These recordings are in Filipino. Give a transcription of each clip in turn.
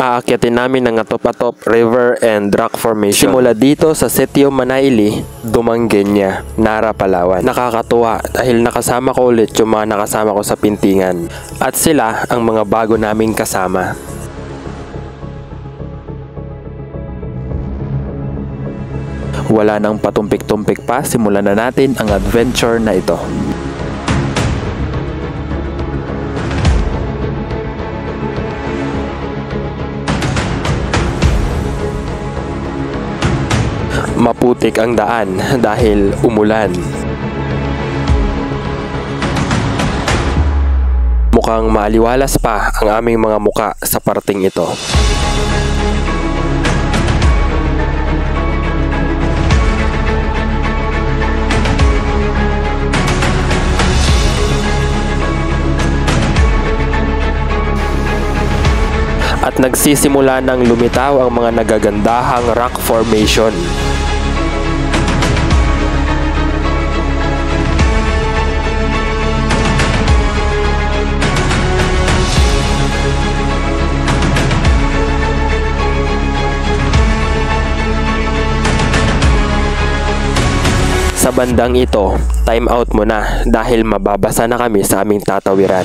Aakyatin namin ang Atop-Atop River and Rock Formation. Simula dito sa Sitio Manaili, Dumangueña, Nara, Palawan. Nakakatuwa dahil nakasama ko ulit yung mga nakasama ko sa Pintingan. At sila ang mga bago naming kasama. Wala nang patumpik-tumpik pa, simulan na natin ang adventure na ito. Maputik ang daan dahil umulan. Mukhang maaliwalas pa ang aming mga muka sa parting ito. At nagsisimula ng lumitaw ang mga nagagandahang rock formation. Sa bandang ito, time out muna dahil mababasa na kami sa aming tatawiran.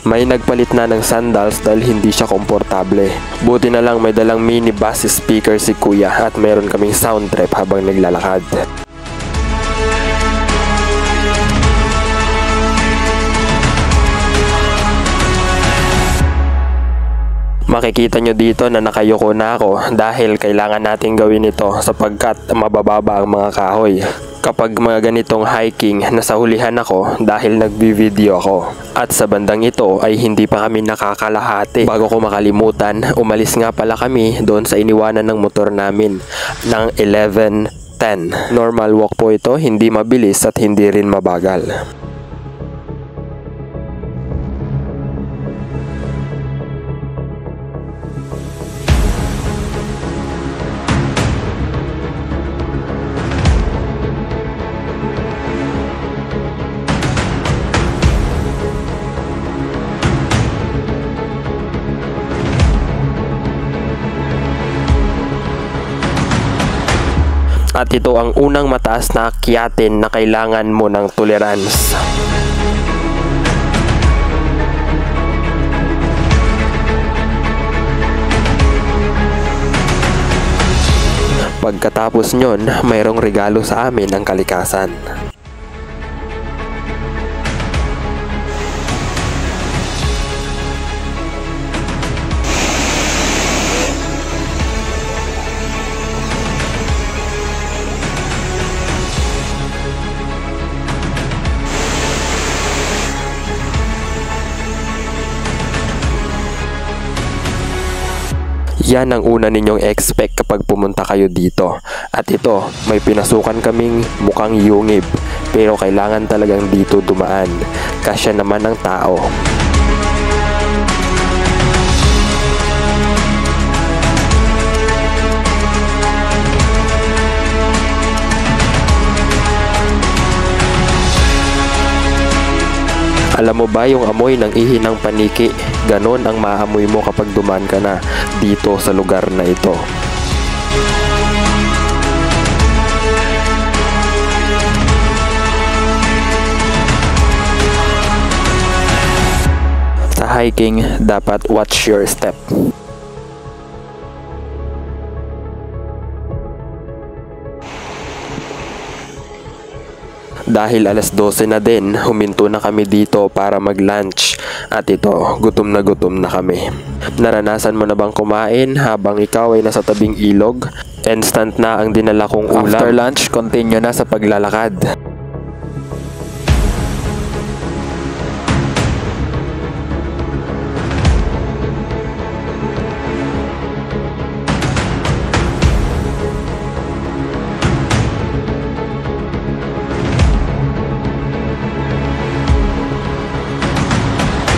May nagpalit na ng sandals dahil hindi siya komportable. Buti na lang may dalang mini bass speaker si kuya at mayroon kaming sound trip habang naglalakad. Makikita nyo dito na nakayuko na ako dahil kailangan natin gawin ito sapagkat mabababa ang mga kahoy. Kapag mga ganitong hiking, nasa hulihan ako dahil nagbi-video ako. At sa bandang ito ay hindi pa kami nakakalahati. Bago ko makalimutan, umalis nga pala kami doon sa iniwanan ng motor namin ng 11:10. Normal walk po ito, hindi mabilis at hindi rin mabagal. At ito ang unang mataas na akyatin na kailangan mo ng tolerance. Pagkatapos nyon, mayroong regalo sa amin ang kalikasan. Yan ang una ninyong expect kapag pumunta kayo dito. At ito, may pinasukan kaming mukhang yungib. Pero kailangan talagang dito dumaan. Kasya naman ng tao. Alam mo ba yung amoy ng ihi ng paniki? Ganon ang maamoy mo kapag dumaan ka na dito sa lugar na ito. Sa hiking, dapat watch your step. Dahil alas 12 na din, huminto na kami dito para mag-lunch. At ito, gutom na kami. Naranasan mo na bang kumain habang ikaw ay nasa tabing ilog? Instant na ang dinala kong ulam. After lunch, continue na sa paglalakad.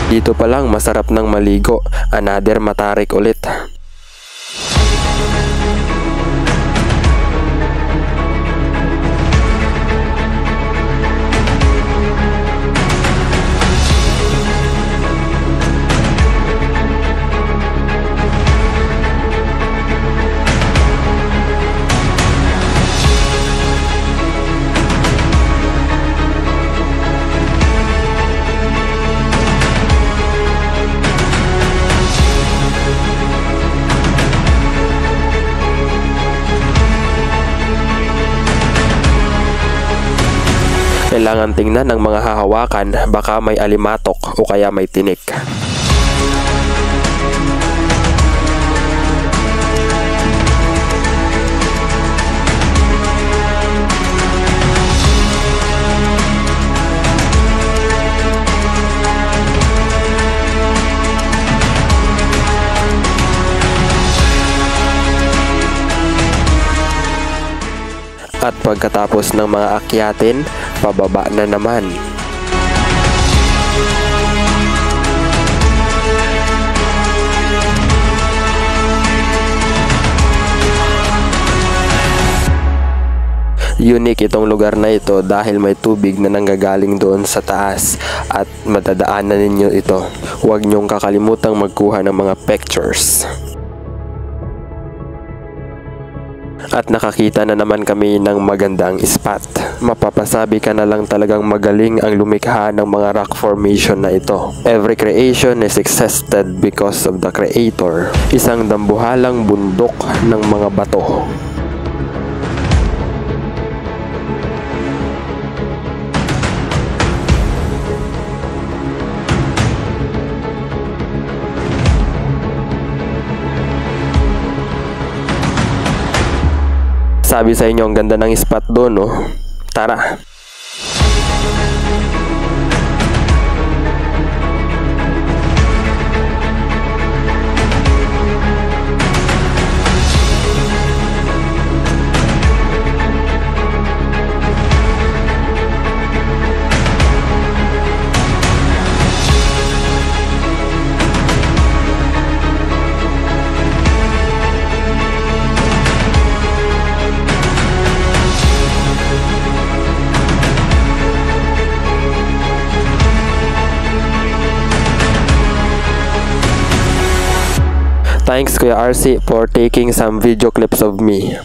Dito pa lang masarap ng maligo. Another matarik ulit. Kailangan tingnan ng mga hahawakan, baka may alimatok o kaya may tinik. At pagkatapos ng mga akyatin, pababa na naman. Unique itong lugar na ito dahil may tubig na nanggagaling doon sa taas at madadaanan ninyo ito. Huwag niyong kakalimutang magkuha ng mga pictures. At nakakita na naman kami ng magandang spot. Mapapasabi ka na lang talagang magaling ang lumikha ng mga rock formation na ito. Every creation is existed because of the creator. Isang dambuhalang bundok ng mga bato. Sabi sa inyo, ang ganda ng spot doon, no? Tara! Thanks Kuya RC for taking some video clips of me.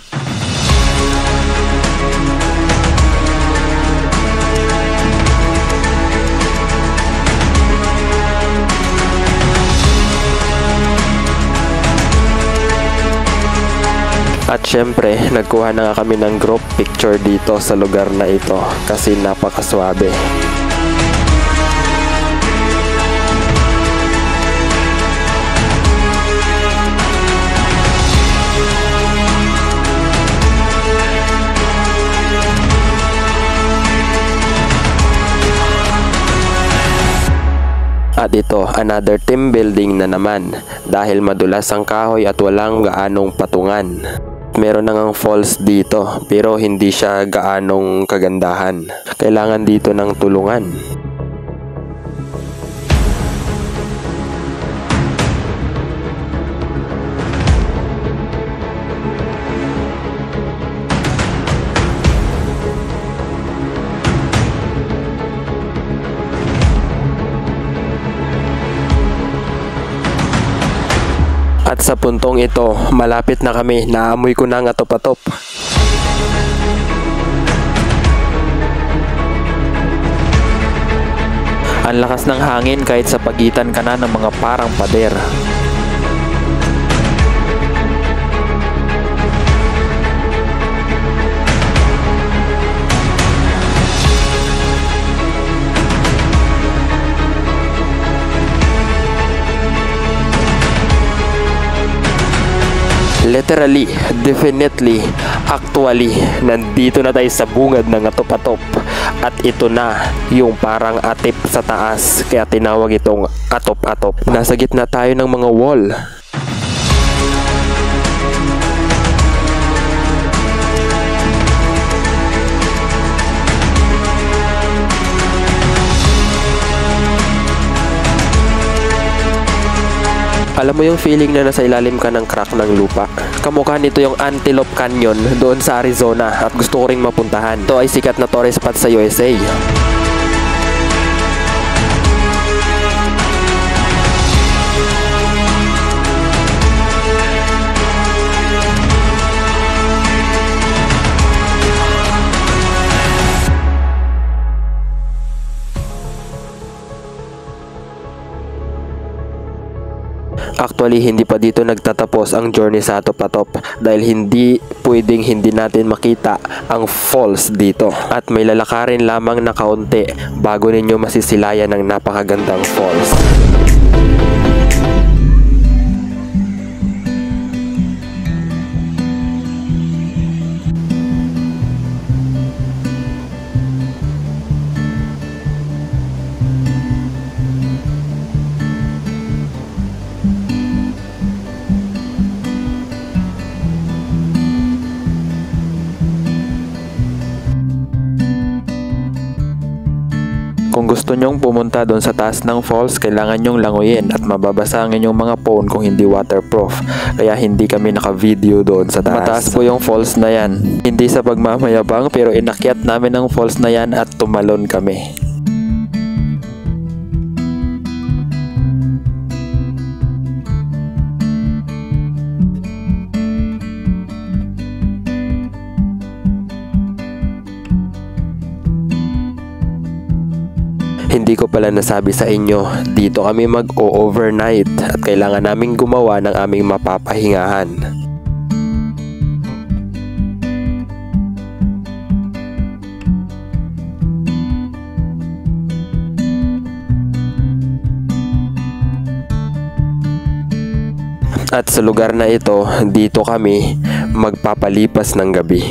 At syempre, nagkuha na nga kami ng group picture dito sa lugar na ito kasi napakaswabe. At ito, another team building na naman dahil madulas ang kahoy at walang gaanong patungan. Meron na ngang falls dito pero hindi siya gaanong kagandahan. Kailangan dito ng tulungan. At sa puntong ito, malapit na kami, naamoy ko na ang atop-atop. Ang lakas ng hangin kahit sa pagitan ka na ng mga parang pader. Literally, definitely, actually, nandito na tayo sa bungad ng atop-atop. At ito na yung parang atip sa taas, kaya tinawag itong atop-atop. Nasa gitna tayo ng mga wall. Alam mo yung feeling na nasa ilalim ka ng crack ng lupa? Kamukha nito yung Antelope Canyon doon sa Arizona at gusto ko ring mapuntahan. Ito ay sikat na tourist spot sa USA. Actually, hindi pa dito nagtatapos ang journey sa Atop-Atop dahil hindi pwedeng hindi natin makita ang falls dito. At may lalakarin lamang na kaunti bago ninyo masisilayan ng napakagandang falls. Kung gusto nyong pumunta doon sa taas ng falls, kailangan nyong languyin at mababasa ang inyong mga phone kung hindi waterproof. Kaya hindi kami naka-video doon sa taas. Mataas po yung falls na yan. Hindi sa pagmamayabang pero inakyat namin ang falls na yan at tumalon kami. Hindi ko pala nasabi sa inyo, dito kami mag-o-overnight at kailangan naming gumawa ng aming mapapahingahan. At sa lugar na ito, dito kami magpapalipas ng gabi.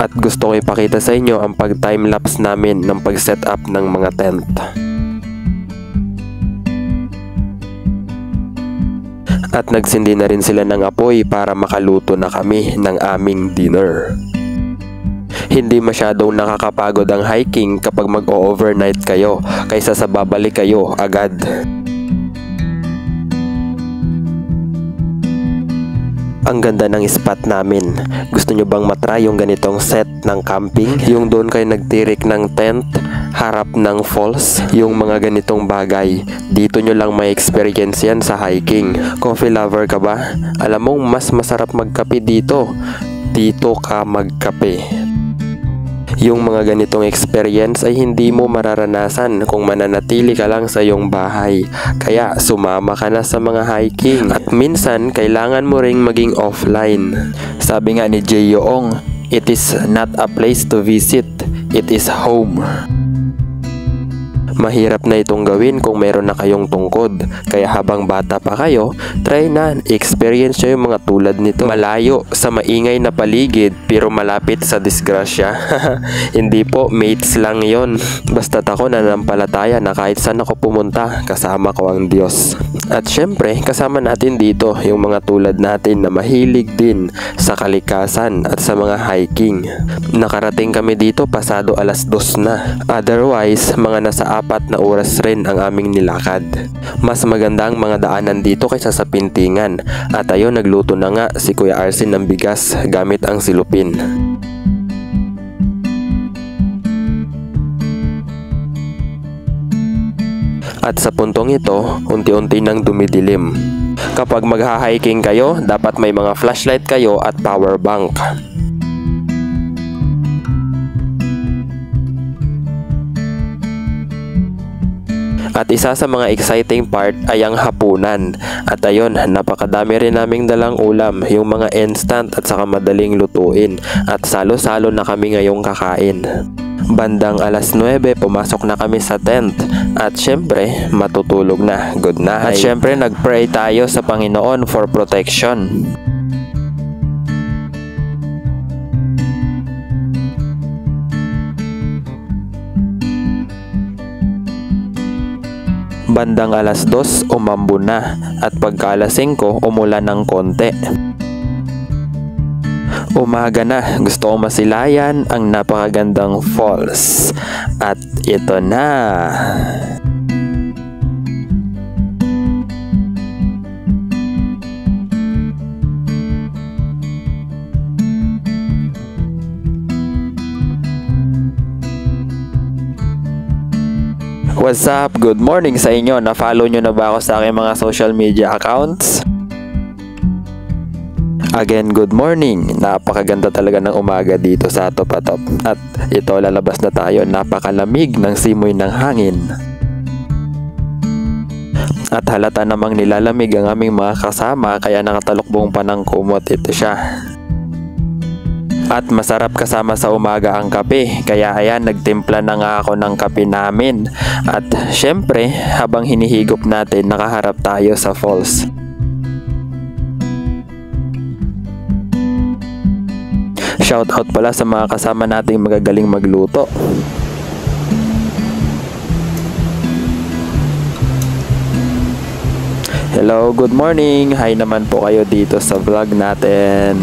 At gusto ko ipakita sa inyo ang pag-timelapse namin ng pag-set up ng mga tent. At nagsindi na rin sila ng apoy para makaluto na kami ng aming dinner. Hindi masyadong nakakapagod ang hiking kapag mag-o-overnight kayo kaysa sa babalik kayo agad. Ang ganda ng spot namin. Gusto nyo bang matry yung ganitong set ng camping? Yung doon kayo nagtirik ng tent, harap ng falls, yung mga ganitong bagay. Dito nyo lang may experience yan sa hiking. Coffee lover ka ba? Alam mong mas masarap magkape dito. Dito ka magkape. Yung mga ganitong experience ay hindi mo mararanasan kung mananatili ka lang sa iyong bahay. Kaya sumama ka na sa mga hiking. At minsan, kailangan mo ring maging offline. Sabi nga ni Jay Yoong, it is not a place to visit, it is home. Mahirap na itong gawin kung meron na kayong tungkod. Kaya habang bata pa kayo, try na, experience nyo yung mga tulad nito. Malayo sa maingay na paligid pero malapit sa disgrasya. Hindi po, mates lang yon. Basta't ako nananampalataya na kahit saan ako pumunta, kasama ko ang Diyos. At syempre, kasama natin dito yung mga tulad natin na mahilig din sa kalikasan at sa mga hiking. Nakarating kami dito pasado 2:00 na. Otherwise, mga nasa 4 na oras rin ang aming nilakad. Mas maganda ang mga daanan dito kaysa sa Pintingan. At ayun, nagluto na nga si Kuya Arsin ng bigas gamit ang silupin. At sa puntong ito, unti-unti nang dumidilim. Kapag magha-hiking kayo, dapat may mga flashlight kayo at power bank. At isa sa mga exciting part ay ang hapunan. At ayun, napakadami rin naming dalang ulam, yung mga instant at saka madaling lutuin. At salo-salo na kami ngayong kakain. Bandang 9:00, pumasok na kami sa tent. At syempre, matutulog na. Good night. At syempre, nagpray tayo sa Panginoon for protection. Bandang alas 2 umambon na at pagka alas 5 umulan ng konti. Umaga na, gusto kong masilayan ang napakagandang falls. At ito na. What's up? Good morning sa inyo. Na-follow nyo na ba ako sa aking mga social media accounts? Again, good morning. Napakaganda talaga ng umaga dito sa Topatop. At ito, lalabas na tayo. Napakalamig ng simoy ng hangin. At halata namang nilalamig ang aming mga kasama, kaya nakatalukbong pa ng kumot ito siya. At masarap kasama sa umaga ang kape, kaya ayan, nagtimpla na nga ako ng kape namin. At syempre, habang hinihigop natin, nakaharap tayo sa falls. Shoutout pala sa mga kasama nating magagaling magluto. Hello, good morning. Hi naman po kayo dito sa vlog natin.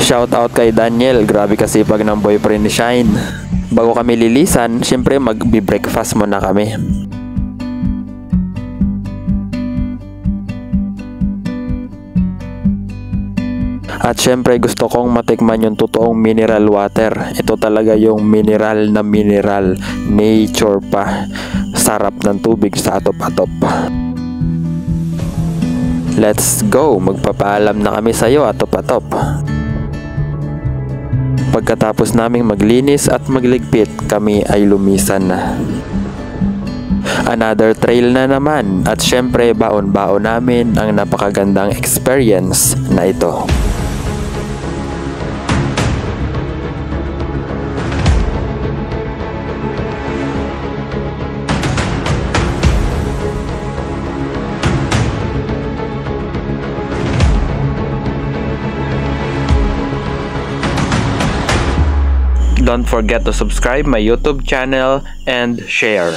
Shoutout kay Daniel. Grabe kasipag ng boyfriend ni Shine. Bago kami lilisan, syempre magbi-breakfast muna kami. At syempre gusto kong matikman yung totoong mineral water. Ito talaga yung mineral na mineral. Nature pa. Sarap ng tubig sa Topatop. Let's go! Magpapaalam na kami sa'yo, Topatop. Pagkatapos naming maglinis at magligpit, kami ay lumisan na. Another trail na naman. At syempre baon-baon namin ang napakagandang experience na ito. Don't forget to subscribe my YouTube channel and share.